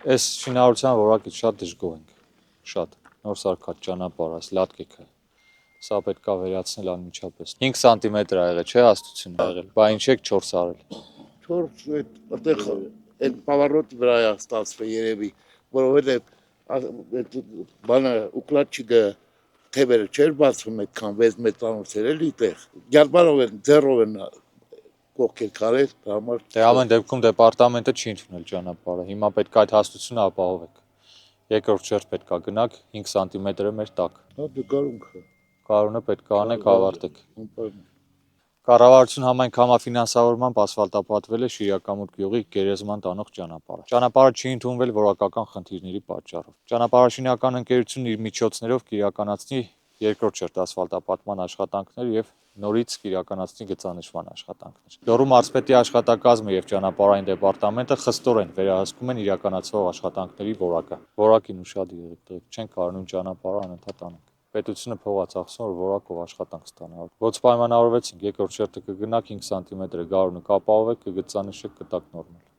Այս շինարարության որակից շատ դժգոհ ենք, շատ, նոր սարքած ճանապարհ, այս լատկեքը, սա պետք է վերացնել անմիջապես, 5 սանտիմետր ա եղել, չէ հաստությունը ա եղել, բա ինչ եք 4 արել։ 4 այդտեղ այդ պավարոտի վրա է ստացվել երևի, որովհետև բանը ուկլաչիկը թևերը չէր բացվում այդքան 6 մետրանոց էր էլի տեղ, գերբարով են, ձեռով են կողքեր կարել, դա համար Դե ամեն դեպքում դեպարտամենտը չի ընդունել ճանապարհը, հիմա պետք է այդ հաստությունը ապահովեք։ Երկրորդ շերտ պետք է գնաք, 5 սանտիմետրը մեր տակ։ հա դու կարունքը։ Կարունը պետք է անեք, ավարտեք։ Անպայման։ Կառավարություն համայնք համաֆինանսավորմամբ ասֆալտապատվել է Շիրակամուտ գյուղի գերեզման տանող ճանապարհը։ Ճանապարհը չի ընդունվել որակական խնդիրների պատճառով։ Ճանապարհաշինական ընկերությունն իր միջոցներով կիրականացնի երկրորդ շերտ ասֆալտապատման աշխատանքներ եւ նորից կիրականացնի գծանշման աշխատանքներ։ Լոռու մարզպետի աշխատակազմը եւ ճանապարհային դեպարտամենտը խստորեն վերահսկում են իրականացվող աշխատանքների որակը։ Որակին ուշադիր եղեք, չեն կարողանում ճանապարհը անընդհատ անել։ Պետությունը փող է ծախսում, որ որակով աշխատանք ստանա։ Ոնց պայմանավորվեցինք, երկրորդ շերտը կգնա 5 սանտիմետր գարունը կապահովեք, կգծանշեք, կտակ նորմալ։